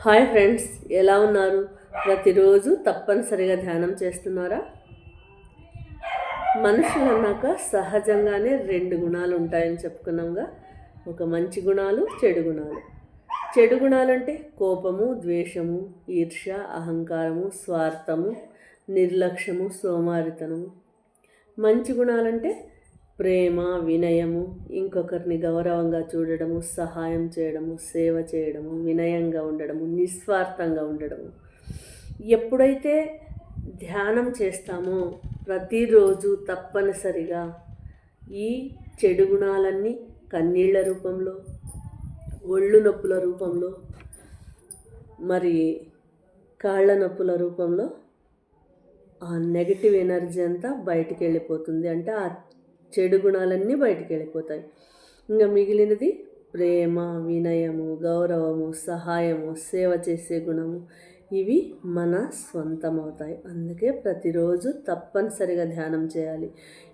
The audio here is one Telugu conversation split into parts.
హాయ్ ఫ్రెండ్స్, ఎలా ఉన్నారు? ప్రతిరోజు తప్పనిసరిగా ధ్యానం చేస్తున్నారా? మనుషులు అన్నాక సహజంగానే రెండు గుణాలు ఉంటాయని చెప్పుకున్నాంగా. ఒక మంచి గుణాలు, చెడు గుణాలు. చెడు గుణాలు అంటే కోపము, ద్వేషము, ఈర్ష్య, అహంకారము, స్వార్థము, నిర్లక్ష్యము, సోమారితనము. మంచి గుణాలంటే ప్రేమ, వినయము, ఇంకొకరిని గౌరవంగా చూడడము, సహాయం చేయడము, సేవ చేయడము, వినయంగా ఉండడము, నిస్వార్థంగా ఉండడము. ఎప్పుడైతే ధ్యానం చేస్తామో ప్రతిరోజు తప్పనిసరిగా ఈ చెడు గుణాలన్నీ కన్నీళ్ల రూపంలో, ఒళ్ళు నొప్పుల రూపంలో, మరి కాళ్ళ నొప్పుల రూపంలో ఆ నెగిటివ్ ఎనర్జీ అంతా బయటికి వెళ్ళిపోతుంది. అంటే ఆ చెడు గుణాలన్నీ బయటికి వెళ్ళిపోతాయి. ఇంకా మిగిలినది ప్రేమ, వినయము, గౌరవము, సహాయము, సేవ చేసే గుణము, ఇవి మన స్వంతమవుతాయి. అందుకే ప్రతిరోజు తప్పనిసరిగా ధ్యానం చేయాలి.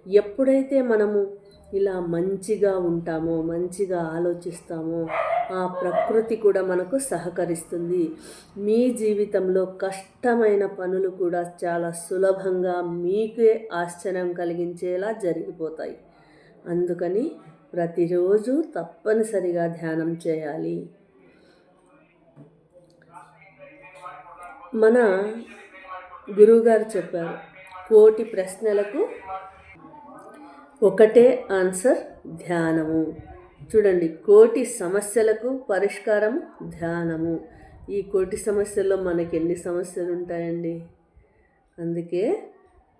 ఎప్పుడైతే మనము ఇలా మంచిగా ఉంటామో, మంచిగా ఆలోచిస్తామో, ఆ ప్రకృతి కూడా మనకు సహకరిస్తుంది. మీ జీవితంలో కష్టమైన పనులు కూడా చాలా సులభంగా మీకే ఆశ్చర్యం కలిగించేలా జరిగిపోతాయి. అందుకని ప్రతిరోజు తప్పనిసరిగా ధ్యానం చేయాలి. మన గురువుగారు చెప్పారు, 1,000,000 ప్రశ్నలకు ఒకటే ఆన్సర్ ధ్యానము. చూడండి, 1,000,000 సమస్యలకు పరిష్కారం ధ్యానము. ఈ 1,000,000 సమస్యల్లో మనకి ఎన్ని సమస్యలు ఉంటాయండి? అందుకే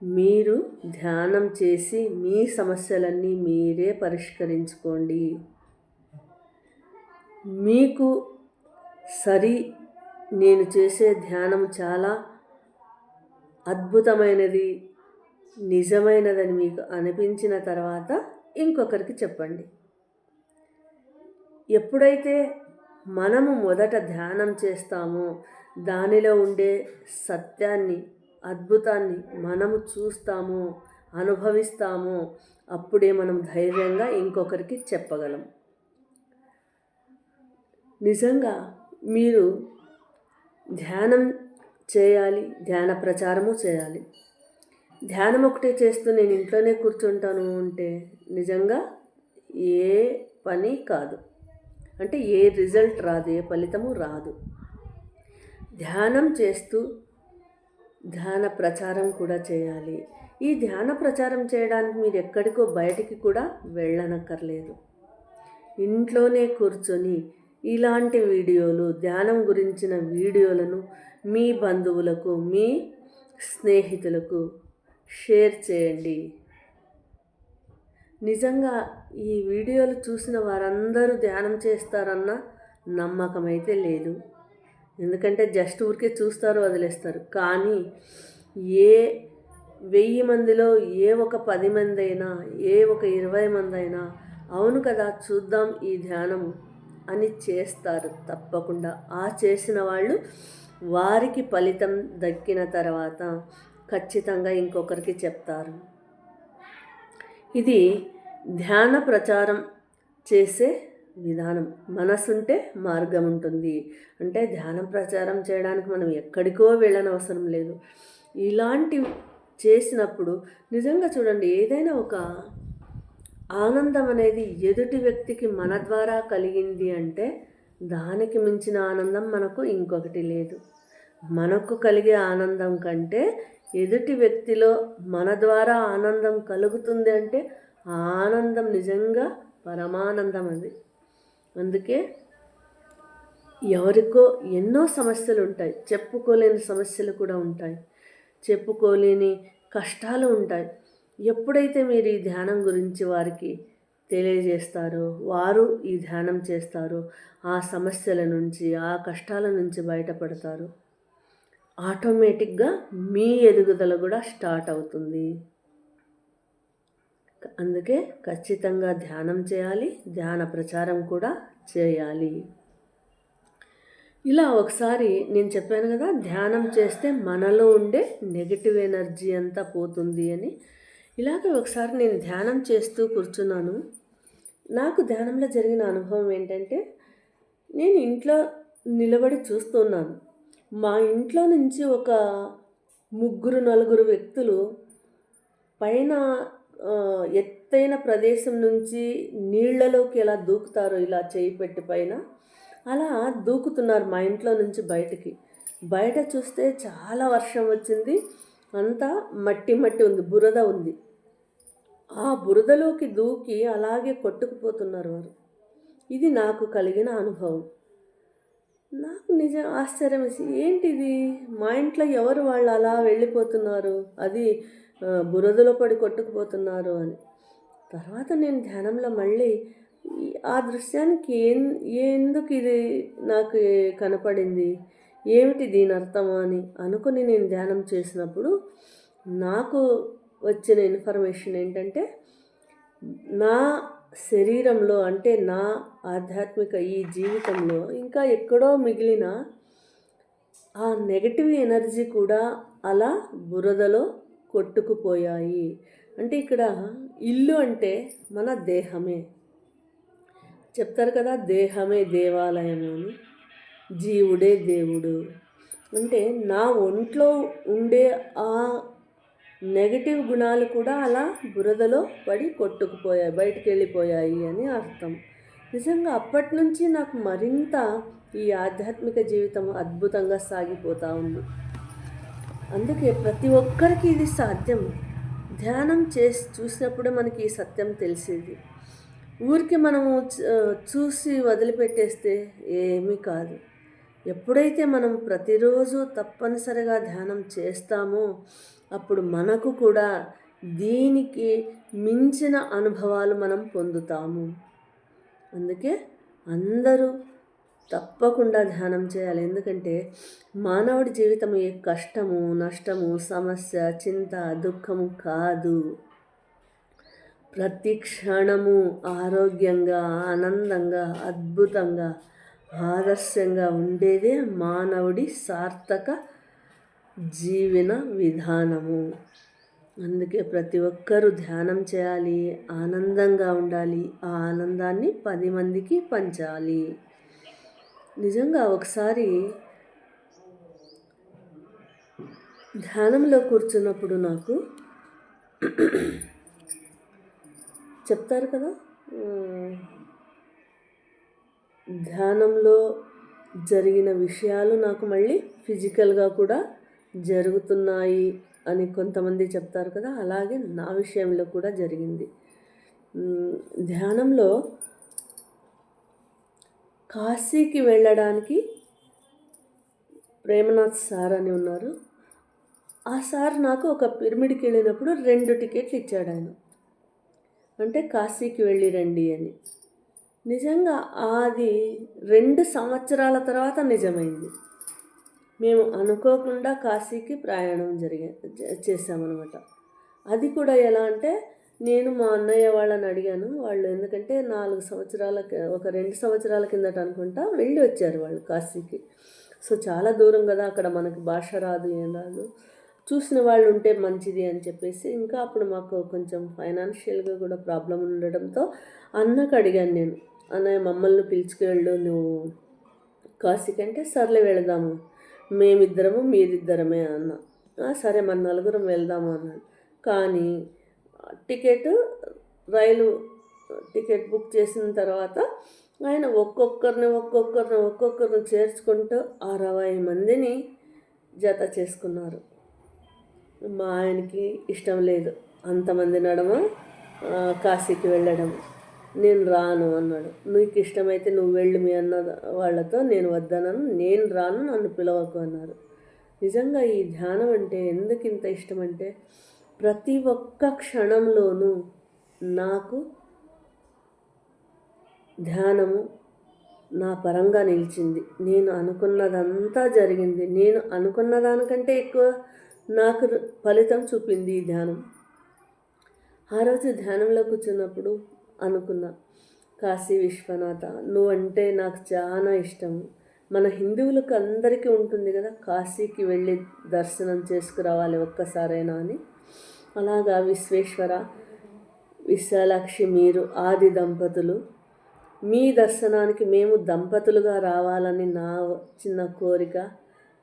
మీరు ధ్యానం చేసి మీ సమస్యలన్నీ మీరే పరిష్కరించుకోండి. మీకు నేను చేసే ధ్యానం చాలా అద్భుతమైనది, నిజమైనదని మీకు అనిపించిన తర్వాత ఇంకొకరికి చెప్పండి. ఎప్పుడైతే మనము మొదట ధ్యానం చేస్తామో దానిలో ఉండే సత్యాన్ని, అద్భుతాన్ని మనము చూస్తామో, అనుభవిస్తామో, అప్పుడే మనం ధైర్యంగా ఇంకొకరికి చెప్పగలం. నిజంగా మీరు ధ్యానం చేయాలి, ధ్యాన ప్రచారము చేయాలి. ధ్యానం ఒకటే చేస్తూ నేను ఇంట్లోనే కూర్చుంటాను అంటే నిజంగా ఏ పని కాదు. అంటే ఏ రిజల్ట్ రాదు, ఏ ఫలితము రాదు. ధ్యానం చేస్తూ ధ్యాన ప్రచారం కూడా చేయాలి. ఈ ధ్యాన ప్రచారం చేయడానికి మీరు ఎక్కడికో బయటికి కూడా వెళ్ళనక్కర్లేదు. ఇంట్లోనే కూర్చొని ఇలాంటి వీడియోలు, ధ్యానం గురించిన వీడియోలను మీ బంధువులకు, మీ స్నేహితులకు షేర్ చేయండి. నిజంగా ఈ వీడియోలు చూసిన వారందరూ ధ్యానం చేస్తారన్న నమ్మకం అయితే లేదు. ఎందుకంటే జస్ట్ ఊరికే చూస్తారు, వదిలేస్తారు. కానీ ఏ 1000 మందిలో ఏ ఒక 10 మంది అయినా, ఏ ఒక 20 మంది అయినా అవును కదా చూద్దాం ఈ ధ్యానము అని చేస్తారు తప్పకుండా. ఆ చేసిన వాళ్ళు వారికి ఫలితం దక్కిన తర్వాత ఖచ్చితంగా ఇంకొకరికి చెప్తారు. ఇది ధ్యాన ప్రచారం చేసే విధానం. మనసుంటే మార్గం ఉంటుంది. అంటే ధ్యానం ప్రచారం చేయడానికి మనం ఎక్కడికో వెళ్ళనవసరం లేదు. ఇలాంటివి చేసినప్పుడు నిజంగా చూడండి, ఏదైనా ఒక ఆనందం అనేది ఎదుటి వ్యక్తికి మన ద్వారా కలిగింది అంటే దానికి మించిన ఆనందం మనకు ఇంకొకటి లేదు. మనకు కలిగే ఆనందం కంటే ఎదుటి వ్యక్తిలో మన ద్వారా ఆనందం కలుగుతుంది అంటే ఆ ఆనందం నిజంగా పరమానందం అది. అందుకే ఎవరికో ఎన్నో సమస్యలు ఉంటాయి, చెప్పుకోలేని సమస్యలు కూడా ఉంటాయి, చెప్పుకోలేని కష్టాలు ఉంటాయి. ఎప్పుడైతే మీరు ఈ ధ్యానం గురించి వారికి తెలియజేస్తారో, వారు ఈ ధ్యానం చేస్తారో, ఆ సమస్యల నుంచి, ఆ కష్టాల నుంచి బయటపడతారు. ఆటోమేటిక్గా మీ ఎదుగుదల కూడా స్టార్ట్ అవుతుంది. అందుకే ఖచ్చితంగా ధ్యానం చేయాలి, ధ్యాన ప్రచారం కూడా చేయాలి. ఇలా ఒకసారి నేను చెప్పాను కదా, ధ్యానం చేస్తే మనలో ఉండే నెగిటివ్ ఎనర్జీ అంతా పోతుంది అని. ఇలాగే ఒకసారి నేను ధ్యానం చేస్తూ కూర్చున్నాను. నాకు ధ్యానంలో జరిగిన అనుభవం ఏంటంటే, నేను ఇంట్లో నిలబడి చూస్తున్నాను. మా ఇంట్లో నుంచి ఒక ముగ్గురు నలుగురు వ్యక్తులు పైన ఎత్తైన ప్రదేశం నుంచి నీళ్ళలోకి ఎలా దూకుతారో ఇలా చేయి పెట్టి పైన అలా దూకుతున్నారు మా ఇంట్లో నుంచి బయటికి. బయట చూస్తే చాలా వర్షం వచ్చింది, అంతా మట్టి మట్టి ఉంది, బురద ఉంది. ఆ బురదలోకి దూకి అలాగే కొట్టుకుపోతున్నారు వారు. ఇది నాకు కలిగిన అనుభవం. నాకు నిజం ఆశ్చర్యం వేసి, ఏంటిది మా ఇంట్లో ఎవరు వాళ్ళు అలా వెళ్ళిపోతున్నారు, అది బురదలో పడి కొట్టుకుపోతున్నారు అని. తర్వాత నేను ధ్యానంలో మళ్ళీ ఆ దృశ్యానికి ఎందుకు ఇది నాకు కనపడింది, ఏమిటి దీని అర్థము అని అనుకుని నేను ధ్యానం చేసినప్పుడు నాకు వచ్చిన ఇన్ఫర్మేషన్ ఏంటంటే, నా శరీరంలో అంటే నా ఆధ్యాత్మిక ఈ జీవితంలో ఇంకా ఎక్కడో మిగిలిన ఆ నెగటివ్ ఎనర్జీ కూడా అలా బురదలో కొట్టుకుపోయాయి. అంటే ఇక్కడ ఇల్లు అంటే మన దేహమే. చెప్తారు కదా, దేహమే దేవాలయము అని, జీవుడే దేవుడు. అంటే నా ఒంట్లో ఉండే ఆ నెగటివ్ గుణాలు కూడా అలా బురదలో పడి కొట్టుకుపోయాయి, బయటికి వెళ్ళిపోయాయి అని అర్థం. నిజంగా అప్పటి నుంచి నాకు మరింత ఈ ఆధ్యాత్మిక జీవితం అద్భుతంగా సాగిపోతూ ఉంది. అందుకే ప్రతి ఒక్కరికి ఇది సాధ్యం. ధ్యానం చేసి చూసినప్పుడే మనకి ఈ సత్యం తెలిసేది. ఊరికి మనము చూసి వదిలిపెట్టేస్తే ఏమీ కాదు. ఎప్పుడైతే మనం ప్రతిరోజు తప్పనిసరిగా ధ్యానం చేస్తామో అప్పుడు మనకు కూడా దీనికి మించిన అనుభవాలు మనం పొందుతాము. అందుకే అందరూ తప్పకుండా ధ్యానం చేయాలి. ఎందుకంటే మానవుడి జీవితం ఏ కష్టము, నష్టము, సమస్య, చింత, దుఃఖము కాదు. ప్రతి క్షణము ఆరోగ్యంగా, ఆనందంగా, అద్భుతంగా, ఆదర్శంగా ఉండేదే మానవుడి సార్థక జీవన విధానము. అందుకే ప్రతి ఒక్కరూ ధ్యానం చేయాలి, ఆనందంగా ఉండాలి, ఆ ఆనందాన్ని 10 మందికి పంచాలి. నిజంగా ఒకసారి ధ్యానంలో కూర్చున్నప్పుడు నాకు చెప్తారు కదా, ధ్యానంలో జరిగిన విషయాలు నాకు మళ్ళీ ఫిజికల్గా కూడా జరుగుతున్నాయి అని కొంతమంది చెప్తారు కదా, అలాగే నా విషయంలో కూడా జరిగింది. ధ్యానంలో కాశీకి వెళ్ళడానికి ప్రేమనాథ్ సార్ అని ఉన్నారు. ఆ సార్ నాకు ఒక పిరమిడ్కి వెళ్ళినప్పుడు 2 టికెట్లు ఇచ్చాడు ఆయన. అంటే కాశీకి వెళ్ళి రండి అని. నిజంగా అది 2 సంవత్సరాల తర్వాత నిజమైంది. మేము అనుకోకుండా కాశీకి ప్రయాణం చేసామన్నమాట. అది కూడా ఎలా అంటే, నేను మా అన్నయ్య వాళ్ళని అడిగాను. వాళ్ళు ఎందుకంటే 2 సంవత్సరాల కిందట అనుకుంటా వెళ్ళి వచ్చారు వాళ్ళు కాశీకి. సో చాలా దూరం కదా, అక్కడ మనకి భాష రాదు, ఏం రాదు, చూసిన వాళ్ళు ఉంటే మంచిది అని చెప్పేసి, ఇంకా అప్పుడు మాకు కొంచెం ఫైనాన్షియల్గా కూడా ప్రాబ్లం ఉండడంతో అన్నకు అడిగాను నేను, అన్నయ్య మమ్మల్ని పిలుచుకెళ్ళు నువ్వు కాశీకి అంటే, సర్లే వెళదాము, మేమిద్దరము మీరిద్దరమే అన్న. సరే మన 4 వెళ్దాము అన్నాడు. కానీ రైలు టికెట్ బుక్ చేసిన తర్వాత ఆయన ఒక్కొక్కరిని చేర్చుకుంటూ 60 మందిని జత చేసుకున్నారు. మా ఆయనకి ఇష్టం లేదు అంతమంది నడమ కాశీకి వెళ్ళడం. నేను రాను అన్నాడు. నీకు ఇష్టమైతే నువ్వు వెళ్ళు మీ అన్న వాళ్ళతో, నేను వద్దనను, నేను రాను, నన్ను పిలవకు అన్నారు. నిజంగా ఈ ధ్యానం అంటే ఎందుకు ఇంత ఇష్టం అంటే, ప్రతి ఒక్క క్షణంలోనూ నాకు ధ్యానము నా పరంగా నిలిచింది. నేను అనుకున్నదంతా జరిగింది. నేను అనుకున్న దానికంటే ఎక్కువ నాకు ఫలితం చూపింది ఈ ధ్యానం. ఆ రోజు ధ్యానంలో కూర్చున్నప్పుడు అనుకున్నా, కాశీ విశ్వనాథ, నువ్వంటే నాకు చాలా ఇష్టం. మన హిందువులకు అందరికీ ఉంటుంది కదా, కాశీకి వెళ్ళి దర్శనం చేసుకురావాలి ఒక్కసారైనా అని. అలాగా విశ్వేశ్వర, విశాలాక్షి మీరు ఆది దంపతులు మీ దర్శనానికి మేము దంపతులుగా రావాలని నా చిన్న కోరిక.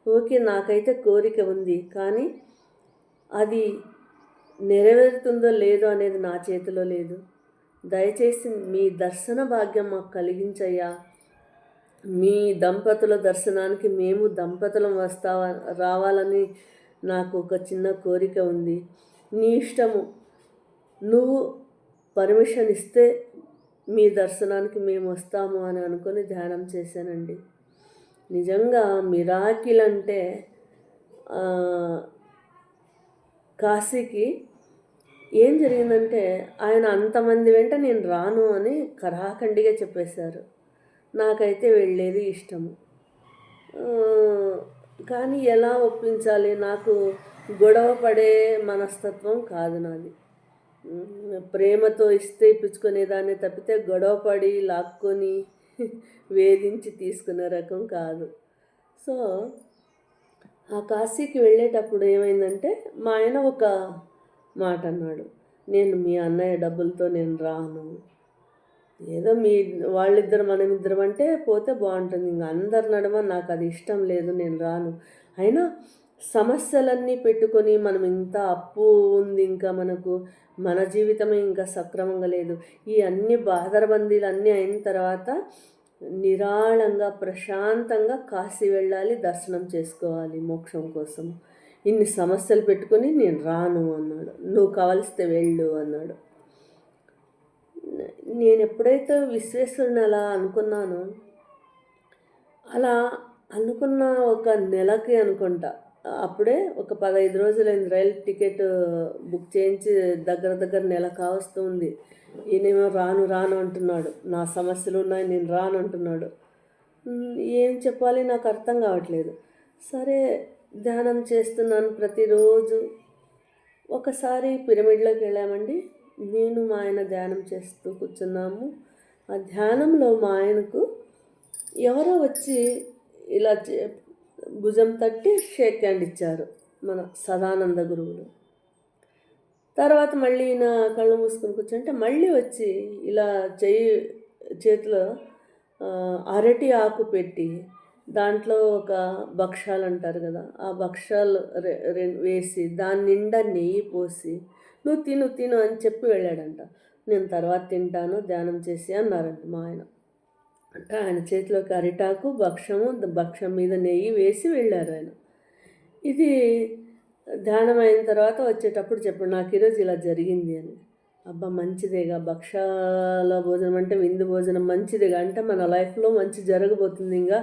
ఓకే, నాకైతే కోరిక ఉంది, కానీ అది నెరవేరుతుందో లేదో అనేది నా చేతిలో లేదు. దయచేసి మీ దర్శన భాగ్యం మాకు కలిగించయ్యా. మీ దంపతుల దర్శనానికి మేము దంపతులం రావాలని నాకు ఒక చిన్న కోరిక ఉంది. నీ ఇష్టము, నువ్వు పర్మిషన్ ఇస్తే మీ దర్శనానికి మేము వస్తాము అని అనుకొని ధ్యానం చేశానండి. నిజంగా మిరాకిల్ అంటే కాశీకి ఏం జరిగిందంటే ఆయన అంతమంది వెంట నేను రాను అని కరాఖండిగా చెప్పేశారు. నాకైతే వెళ్ళేది ఇష్టము, కానీ ఎలా ఒప్పించాలి? నాకు గొడవ పడే మనస్తత్వం కాదు నాది. ప్రేమతో ఇస్తే ఇప్పించుకునేదాన్ని తప్పితే గొడవ పడి లాక్కొని వేధించి తీసుకునే రకం కాదు. సో ఆ కాశీకి వెళ్ళేటప్పుడు ఏమైందంటే మా ఆయన ఒక మాట అన్నాడు, నేను మీ అన్నయ్య డబ్బులతో నేను రాను, ఏదో మీ వాళ్ళిద్దరు మనమిద్దరం అంటే పోతే బాగుంటుంది, ఇంకా అందరి నడమ నాకు అది ఇష్టం లేదు, నేను రాను. అయినా సమస్యలన్నీ పెట్టుకొని మనం ఇంత అప్పు ఉంది, ఇంకా మనకు మన జీవితమే ఇంకా సక్రమంగా లేదు, ఈ అన్ని బాధరబందీలు అన్నీ అయిన తర్వాత నిరాళంగా ప్రశాంతంగా కాశీ వెళ్ళాలి, దర్శనం చేసుకోవాలి మోక్షం కోసం. ఇన్ని సమస్యలు పెట్టుకొని నేను రాను అన్నాడు. నువ్వు కావలిస్తే వెళ్ళు అన్నాడు. నేను ఎప్పుడైతే విశ్వేశ్వరుని అలా అనుకున్నానో, అలా అనుకున్న ఒక నెలకి అనుకుంటా, అప్పుడే ఒక 15 రోజులైంది రైలు టికెట్ బుక్ చేయించి, దగ్గర నెల కావస్తుంది. ఈయనేమో రాను రాను అంటున్నాడు, నా సమస్యలు ఉన్నాయి నేను రాను అంటున్నాడు. ఏం చెప్పాలి నాకు అర్థం కావట్లేదు. సరే ధ్యానం చేస్తున్నాను ప్రతిరోజు. ఒకసారి పిరమిడ్లోకి వెళ్ళామండి, నేను మా ఆయన ధ్యానం చేస్తూ కూర్చున్నాము. ఆ ధ్యానంలో మా ఆయనకు ఎవరో వచ్చి ఇలా భుజం తట్టి షేక్ హ్యాండ్ ఇచ్చారు, మన సదానంద గురువులు. తర్వాత మళ్ళీ నా కళ్ళు మూసుకొని కూర్చుంటే మళ్ళీ వచ్చి ఇలా చేతిలో అరటి ఆకు పెట్టి దాంట్లో ఒక భక్షాలు అంటారు కదా, ఆ భక్షాలు వేసి దాని నిండా నెయ్యి పోసి నువ్వు తిను అని చెప్పి వెళ్ళాడంట. నేను తర్వాత తింటాను ధ్యానం చేసి అన్నారంట మా ఆయన. అంటే ఆయన చేతిలోకి అరిటాకు భక్షం మీద నెయ్యి వేసి వెళ్ళారు ఆయన. ఇది ధ్యానం అయిన తర్వాత వచ్చేటప్పుడు చెప్పాడు, నాకు ఈరోజు ఇలా జరిగింది అని. అబ్బా మంచిదేగా, భక్షాల భోజనం అంటే విందు భోజనం మంచిదేగా, అంటే మన లైఫ్లో మంచి జరగబోతుంది, ఇంకా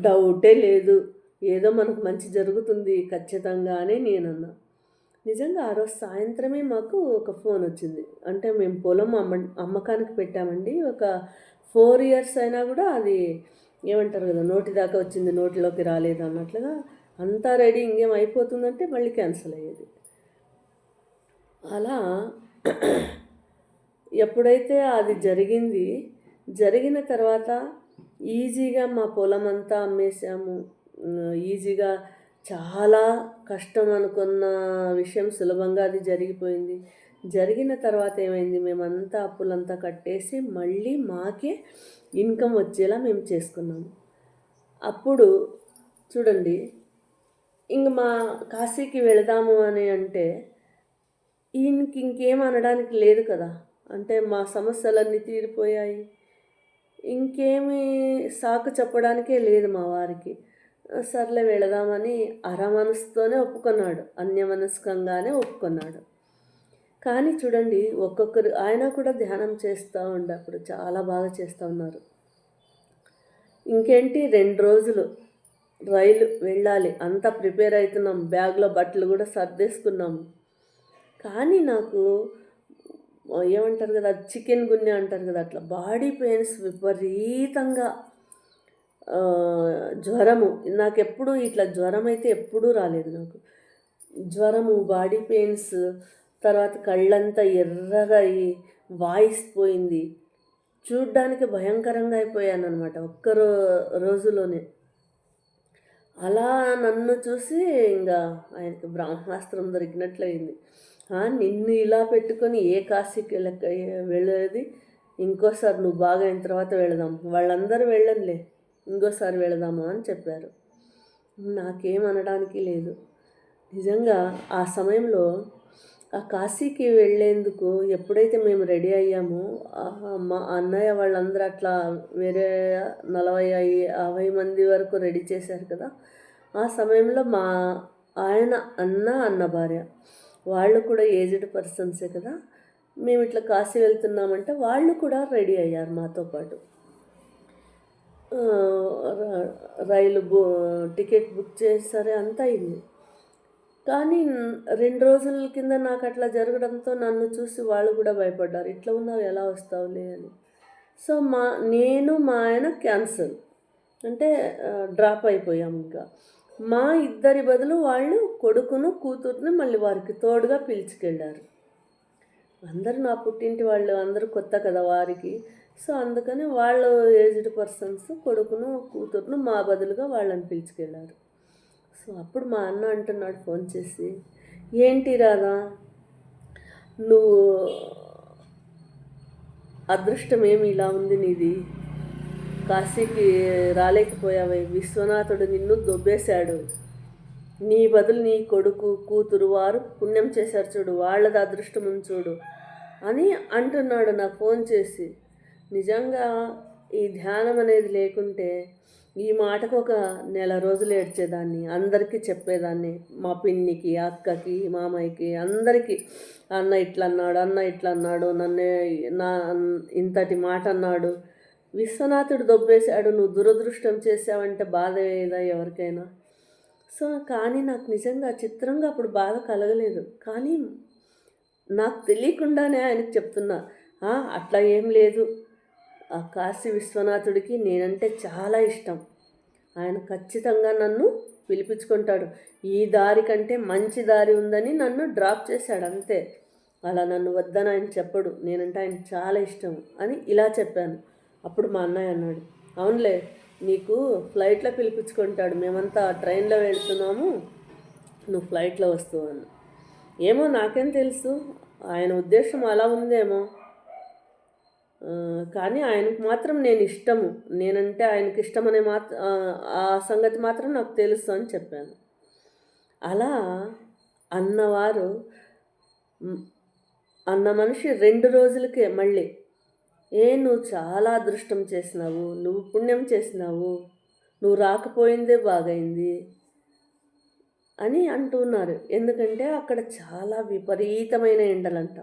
డౌటే లేదు, ఏదో మనకు మంచి జరుగుతుంది ఖచ్చితంగా అని నేనన్నా. నిజంగా ఆ రోజు సాయంత్రమే మాకు ఒక ఫోన్ వచ్చింది. అంటే మేము పొలం అమ్మకానికి పెట్టామండి. ఒక 4 years అయినా కూడా అది ఏమంటారు కదా, నోటి దాకా వచ్చింది నోటిలోకి రాలేదు అన్నట్లుగా అంతా రెడీ, ఇంకేం అయిపోతుందంటే మళ్ళీ క్యాన్సిల్ అయ్యేది. అలా ఎప్పుడైతే అది జరిగిన తర్వాత ఈజీగా మా పొలం అంతా అమ్మేశాము. ఈజీగా చాలా కష్టం అనుకున్న విషయం సులభంగా అది జరిగిపోయింది. జరిగిన తర్వాత ఏమైంది, మేమంతా అప్పులంతా కట్టేసి మళ్ళీ మాకే ఇన్కమ్ వచ్చేలా మేము చేసుకున్నాము. అప్పుడు చూడండి, ఇంక మా కాశీకి వెళదాము అని అంటే ఈయనకి ఇంకేం అనడానికి లేదు కదా, అంటే మా సమస్యలన్నీ తీరిపోయాయి, ఇంకేమీ సాకు చెప్పడానికే లేదు మా వారికి. సర్లే వెళదామని అరమనసుతోనే ఒప్పుకున్నాడు, అన్యమనస్కంగానే ఒప్పుకున్నాడు. కానీ చూడండి, ఒక్కొక్కరు ఆయన కూడా ధ్యానం చేస్తూ అప్పుడు చాలా బాగా చేస్తూ ఉన్నారు. ఇంకేంటి 2 రోజులు రైలు వెళ్ళాలి, అంతా ప్రిపేర్ అవుతున్నాం, బ్యాగ్లో బట్టలు కూడా సర్దేసుకున్నాము. కానీ నాకు ఏమంటారు కదా, చికెన్ గున్యా అంటారు కదా, అట్లా బాడీ పెయిన్స్ విపరీతంగా, జ్వరము. నాకెప్పుడు ఇట్లా జ్వరం అయితే ఎప్పుడూ రాలేదు నాకు. జ్వరము, బాడీ పెయిన్స్, తర్వాత కళ్ళంతా ఎర్రగా అయ్యి వాయిస్ పోయింది, చూడ్డానికి భయంకరంగా అయిపోయాను అనమాట ఒక్క రోజులోనే. అలా నన్ను చూసి ఇంకా ఆయనకి బ్రహ్మాస్త్రం దొరికినట్లయింది. నిన్ను ఇలా పెట్టుకొని ఏ కాశీకి వెళ్ళేది, ఇంకోసారి నువ్వు బాగా అయిన తర్వాత వెళదాం, వాళ్ళందరూ వెళ్ళంలే, ఇంకోసారి వెళదామా అని చెప్పారు. నాకేమనడానికి లేదు. నిజంగా ఆ సమయంలో ఆ కాశీకి వెళ్ళేందుకు ఎప్పుడైతే మేము రెడీ అయ్యామో, మా అన్నయ్య వాళ్ళందరూ అట్లా వేరే 40-50 మంది వరకు రెడీ చేశారు కదా. ఆ సమయంలో మా ఆయన అన్న భార్య వాళ్ళు కూడా ఏజ్డ్ పర్సన్సే కదా. మేము ఇట్లా కాశీ వెళ్తున్నామంటే వాళ్ళు కూడా రెడీ అయ్యారు మాతో పాటు. రైలు టికెట్ బుక్ చేసరే అంతా అయింది. కానీ 2 రోజుల కింద నాకు అట్లా జరగడంతో నన్ను చూసి వాళ్ళు కూడా భయపడ్డారు. ఇట్లా ఉన్నావు ఎలా వస్తావులే అని. సో నేను మా ఆయన క్యాన్సల్, అంటే డ్రాప్ అయిపోయాం. ఇంకా మా ఇద్దరి బదులు వాళ్ళు కొడుకును కూతుర్ని మళ్ళీ వారికి తోడుగా పిలుచుకెళ్ళారు. అందరూ నా పుట్టింటి వాళ్ళు, అందరూ కొత్త కదా వారికి. సో అందుకని వాళ్ళు ఏజ్డ్ పర్సన్స్ కొడుకును కూతురును మా బదులుగా వాళ్ళని పిలుచుకెళ్ళారు. సో అప్పుడు మా అన్న అంటున్నాడు ఫోన్ చేసి, ఏంటి రాదా నువ్వు అదృష్టం ఏమి ఇలా ఉంది నీది, కాశీకి రాలేకపోయావే, విశ్వనాథుడు నిన్ను దొబ్బేశాడు, నీ బదులు నీ కొడుకు కూతురు వారు పుణ్యం చేశారు చూడు, వాళ్ళది అదృష్టం ఉంది చూడు అని అంటున్నాడు నాకు ఫోన్ చేసి. నిజంగా ఈ ధ్యానం అనేది లేకుంటే ఈ మాటకు ఒక నెల రోజులు ఏడ్చేదాన్ని, అందరికీ చెప్పేదాన్ని, మా పిన్నికి, అక్కకి, మామయ్యకి, అందరికీ. అన్న ఇట్లా అన్నాడు, అన్న ఇట్లా అన్నాడు, నన్ను ఇంతటి మాట అన్నాడు, విశ్వనాథుడు దొబ్బేశాడు, నువ్వు దురదృష్టం చేసావంటే బాధ ఏదా ఎవరికైనా. సో కానీ నాకు నిజంగా చిత్రంగా అప్పుడు బాధ కలగలేదు. కానీ నాకు తెలియకుండానే ఆయనకు చెప్తున్నా, అట్లా ఏం లేదు, ఆ కాశీ విశ్వనాథుడికి నేనంటే చాలా ఇష్టం, ఆయన ఖచ్చితంగా నన్ను పిలిపించుకుంటాడు, ఈ దారి కంటే మంచి దారి ఉందని నన్ను డ్రాప్ చేశాడు అంతే, అలా నన్ను వద్దని ఆయన చెప్పడు, నేనంటే ఆయన చాలా ఇష్టం అని ఇలా చెప్పాను. అప్పుడు మా అన్నయ్య అన్నాడు, అవునులే నీకు ఫ్లైట్లో పిలిపించుకుంటాడు, మేమంతా ట్రైన్లో వెళ్తున్నాము, నువ్వు ఫ్లైట్లో వస్తావు అని. ఏమో నాకేం తెలుసు, ఆయన ఉద్దేశం అలా ఉందేమో, కానీ ఆయనకు మాత్రం నేను ఇష్టము, నేనంటే ఆయనకి ఇష్టమనే ఆ సంగతి మాత్రం నాకు తెలుసు అని చెప్పాను. అలా అన్నవారు అన్న మనిషి 2 రోజులకే మళ్ళీ, నువ్వు చాలా అదృష్టం చేసినావు, నువ్వు పుణ్యం చేసినావు, నువ్వు రాకపోయిందే బాగైంది అని అంటున్నారు. ఎందుకంటే అక్కడ చాలా విపరీతమైన ఎండలంట,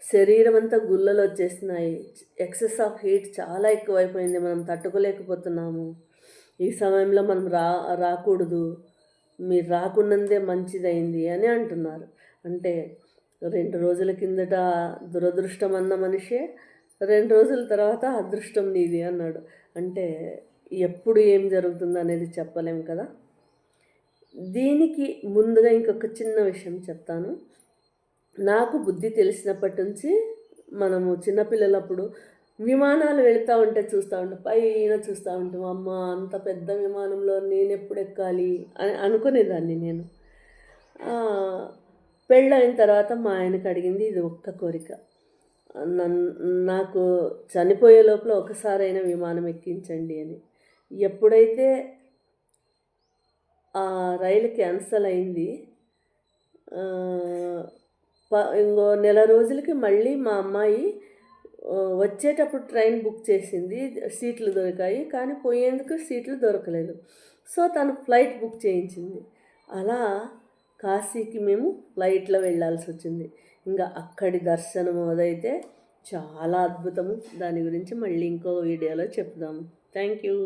శరీరం అంతా గుల్లలు వచ్చేస్తున్నాయి, ఎక్సెస్ ఆఫ్ హీట్ చాలా ఎక్కువైపోయింది, మనం తట్టుకోలేకపోతున్నాము, ఈ సమయంలో మనం రాకూడదు, మీరు రాకుండానే మంచిదైంది అని అంటున్నారు. అంటే 2 రోజుల కిందట దురదృష్టం అన్న మనిషే 2 రోజుల తర్వాత అదృష్టం నీది అన్నాడు. అంటే ఎప్పుడు ఏం జరుగుతుంది అనేది చెప్పలేం కదా. దీనికి ముందుగా ఇంకొక చిన్న విషయం చెప్తాను. నాకు బుద్ధి తెలిసినప్పటి నుంచి మనము చిన్నపిల్లలప్పుడు విమానాలు వెళుతూ ఉంటే చూస్తూ ఉంటాం, పైన చూస్తూ ఉంటాం, అమ్మ అంత పెద్ద విమానంలో నేను ఎప్పుడు ఎక్కాలి అని అనుకునేదాన్ని నేను. పెళ్ళైన తర్వాత మా ఆయనకు అడిగింది ఇది ఒక్క కోరిక, నాకు చనిపోయే లోపల ఒకసారైనా విమానం ఎక్కించండి అని. ఎప్పుడైతే ఆ రైలు క్యాన్సల్ అయింది, ఇంకో నెల రోజులకి మళ్ళీ మా అమ్మాయి వచ్చేటప్పుడు ట్రైన్ బుక్ చేసింది, సీట్లు దొరికాయి, కానీ పోయేందుకు సీట్లు దొరకలేదు. సో తను ఫ్లైట్ బుక్ చేయించింది. అలా కాశీకి మేము ఫ్లైట్లో వెళ్ళాల్సి వచ్చింది. ఇంకా అక్కడి దర్శనం అదైతే చాలా అద్భుతము. దాని గురించి మళ్ళీ ఇంకో వీడియోలో చెప్దాము. Thank you.